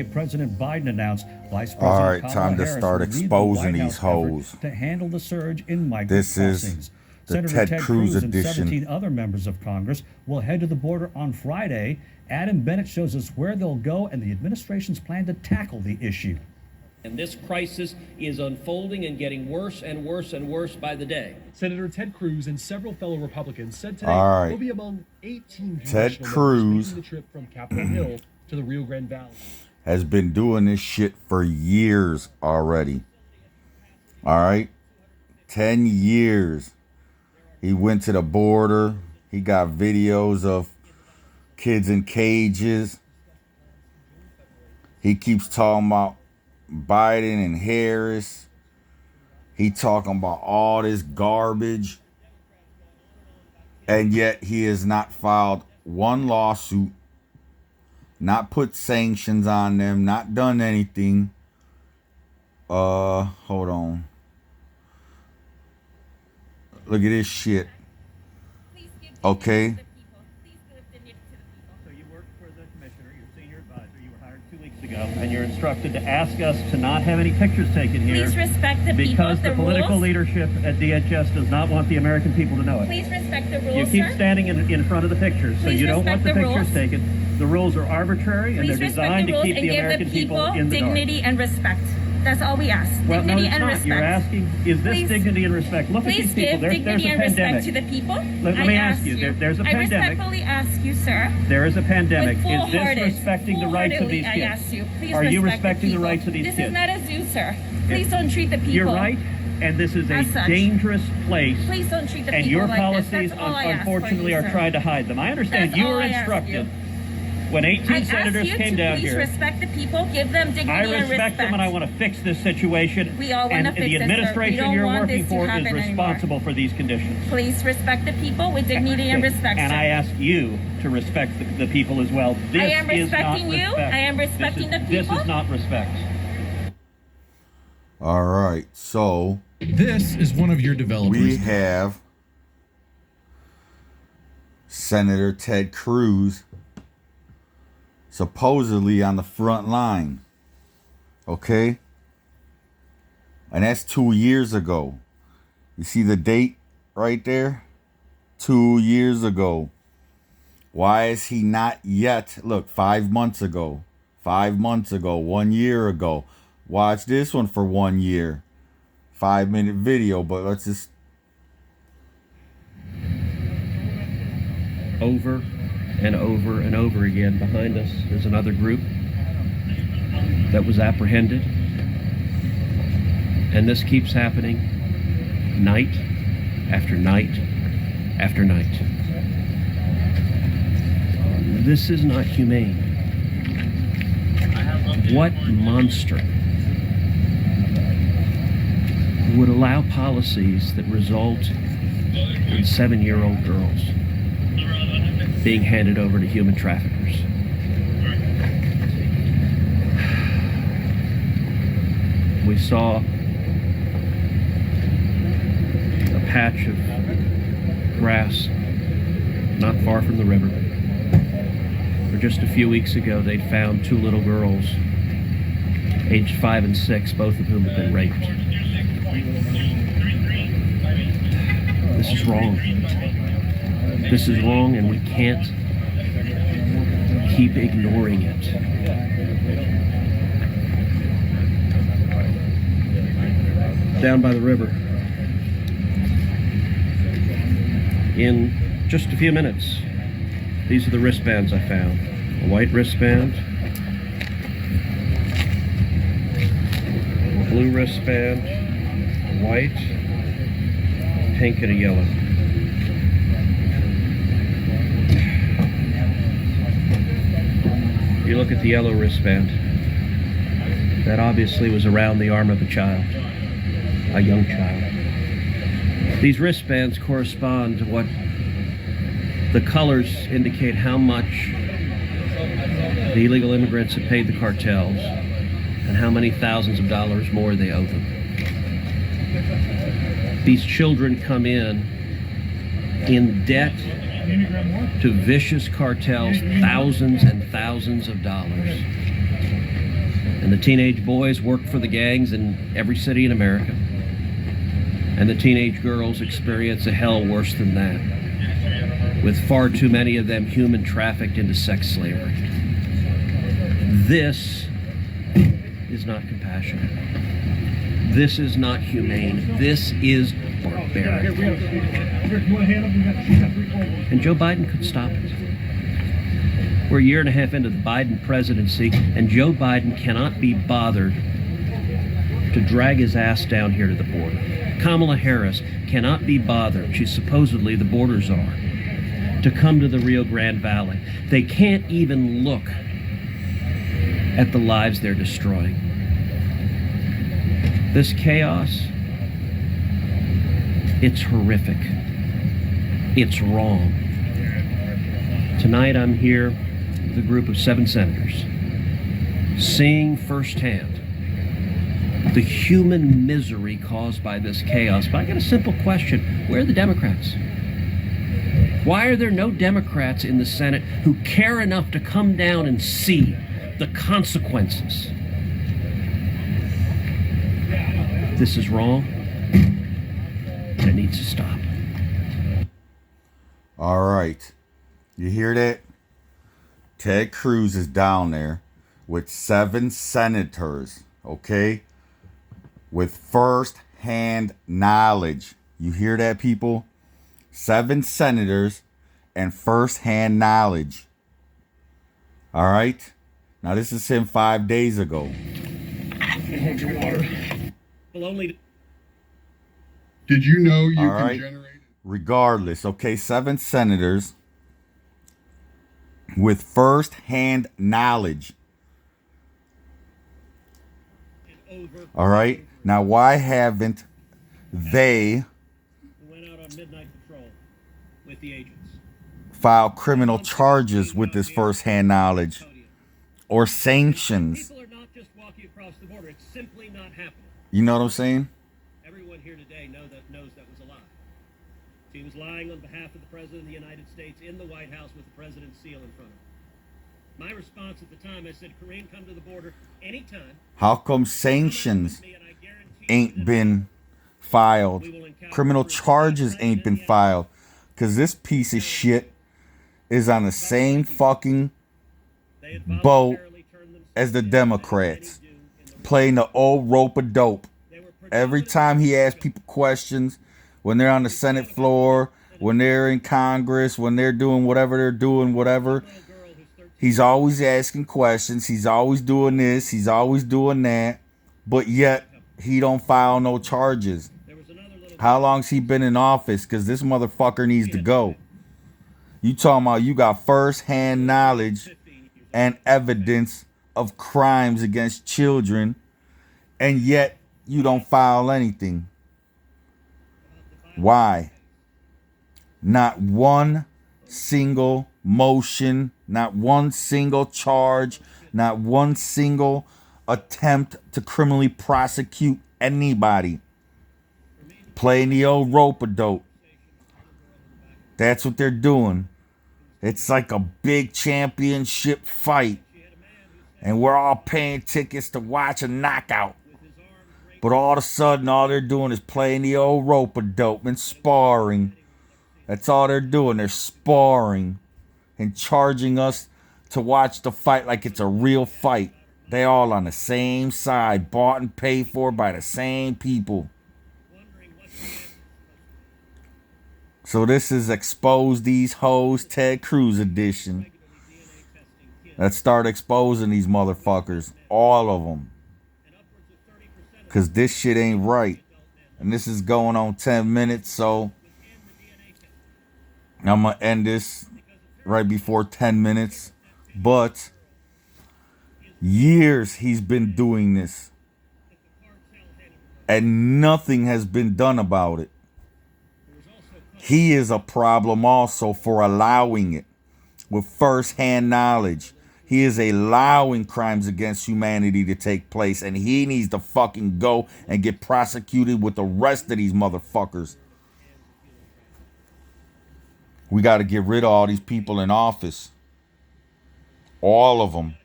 President Biden announced Vice President All right, Kamala time to Harris start will lead the exposing White these House effort hoes. to handle the surge in migrant This crossings. is the Senator Ted Cruz and edition. 17 other members of Congress will head to the border on Friday. Adam Bennett shows us where they'll go and the administration's plan to tackle the issue. And this crisis is unfolding and getting worse and worse and worse by the day. Senator Ted Cruz and several fellow Republicans said today All right. he'll be among 18 Ted congressional Cruz members making the trip from Capitol Hill to the Rio Grande Valley. Has been doing this shit for years already. All right? 10 years. He went to the border. He got videos of kids in cages. He keeps talking about Biden and Harris. He talking about all this garbage. And yet he has not filed one lawsuit, not put sanctions on them, not done anything. Hold on. Look at this shit. Okay. So you work for the commissioner, your senior advisor, you were hired 2 weeks ago, and you're instructed to ask us to not have any pictures taken here. Please respect the because people, the political rules. leadership at DHS does not want the American people to know it. Please respect the rules, You keep sir. standing in front of the pictures, so Please you don't want the respect the pictures rules. taken. The rules are arbitrary, and Please they're respect designed the to rules keep and the give American the people in the dark. dignity and respect. That's all we ask. Well, no, Dignity it's and not. respect. You're asking, is this Please- dignity and respect? Look at Please these people. give There's dignity a and respect pandemic. to the people. Let I me ask you, there's a I pandemic. respectfully ask you, sir. There is a pandemic. With Is full-hearted, this respecting the rights of these full-heartedly, kids? I ask you. Please Are you respect respecting the people. rights of these This kids? is not a zoo, sir. Please don't treat the people. You're right, and this is a as such. dangerous place. Please don't treat the And people your like policies, this. That's all I ask for unfortunately, you, are sir. trying to hide them. I understand That's you all were I ask instructed you. when 18 I senators ask you came to down please here. respect the people, give them dignity I and respect them, and I want to fix this situation. We all and wanna fix the this, sir. We administration don't you're want working this to for is happen anymore. responsible for these conditions. Please respect the people with dignity and respect, And sir. I ask you to respect the people as well. This I am is not respecting you. respect. I am respecting the people. This is not respect. All right. So This is one of your developers. we have Senator Ted Cruz supposedly on the front line. Okay? And that's 2 years ago. You see the date right there? 2 years ago. Why is he not yet? Look, 5 months ago. 5 months ago. 1 year ago. Watch this one for 1 year. 5-minute video, but let's just... Over and over and over again, behind us is another group that was apprehended. And this keeps happening night after night after night. This is not humane. What monster would allow policies that result in 7-year-old girls being handed over to human traffickers? We saw a patch of grass not far from the river where just a few weeks ago they'd found 2 little girls aged 5 and 6, both of whom had been raped. This is wrong. This is wrong, and we can't keep ignoring it. Down by the river, in just a few minutes, these are the wristbands I found. A white wristband, a blue wristband, a white, pink, and a yellow. You look at the yellow wristband. That obviously was around the arm of a child, a young child. These wristbands correspond to what the colors indicate how much the illegal immigrants have paid the cartels and how many thousands of dollars more they owe them. These children come in debt to vicious cartels, thousands and thousands of dollars. And the teenage boys work for the gangs in every city in America. And the teenage girls experience a hell worse than that, with far too many of them human trafficked into sex slavery. This is not compassionate. This is not humane. This is barbaric. And Joe Biden could stop it. We're a year and a half into the Biden presidency, and Joe Biden cannot be bothered to drag his ass down here to the border. Kamala Harris cannot be bothered, she's supposedly the border czar, to come to the Rio Grande Valley. They can't even look at the lives they're destroying. This chaos, it's horrific. It's wrong. Tonight I'm here with a group of 7 senators, seeing firsthand the human misery caused by this chaos. But I got a simple question. Where are the Democrats? Why are there no Democrats in the Senate who care enough to come down and see the consequences? This is wrong, and it needs to stop. All right. You hear that? Ted Cruz is down there with 7 senators, okay? With first-hand knowledge. You hear that, people? 7 senators and first-hand knowledge. All right? Now, this is him 5 days ago. Hold your water. Well, only... Did you know you All can right. generate? Regardless, okay? 7 senators with first-hand knowledge. All right? Now, why haven't they went out on midnight patrol with the agents. filed criminal charges with this first-hand knowledge or sanctions? People are not just walking across the border. It's simply not happening. You know what I'm saying? Everyone here today knows that was a lie. She was lying on behalf of the President of the United States in the White House with the President's seal in front of her. My response at the time, I said, Kareem, come to the border anytime. How come sanctions ain't been filed? Criminal charges ain't been filed? Because this piece of shit is on the same fucking boat as the Democrats, playing the old rope-a-dope. Every time he asks people questions, when they're on the Senate floor, when they're in Congress, when they're doing whatever they're doing, whatever, he's always asking questions. He's always doing this. He's always doing that. But yet, he don't file no charges. How long's he been in office? Because this motherfucker needs to go. You talking about you got first-hand knowledge and evidence of crimes against children, and yet you don't file anything. Why? Not one single motion, not one single charge, not one single attempt to criminally prosecute anybody. Playing the old rope-a-dope. That's what they're doing. It's like a big championship fight. And we're all paying tickets to watch a knockout. But all of a sudden, all they're doing is playing the old rope-a-dope and sparring. That's all they're doing. They're sparring and charging us to watch the fight like it's a real fight. They all on the same side, bought and paid for by the same people. So this is Expose These Hoes Ted Cruz edition. Let's start exposing these motherfuckers. All of them. Because this shit ain't right. And this is going on 10 minutes, so I'm going to end this right before 10 minutes. But years he's been doing this. And nothing has been done about it. He is a problem also for allowing it with first-hand knowledge. He is allowing crimes against humanity to take place, and he needs to fucking go and get prosecuted with the rest of these motherfuckers. We got to get rid of all these people in office. All of them.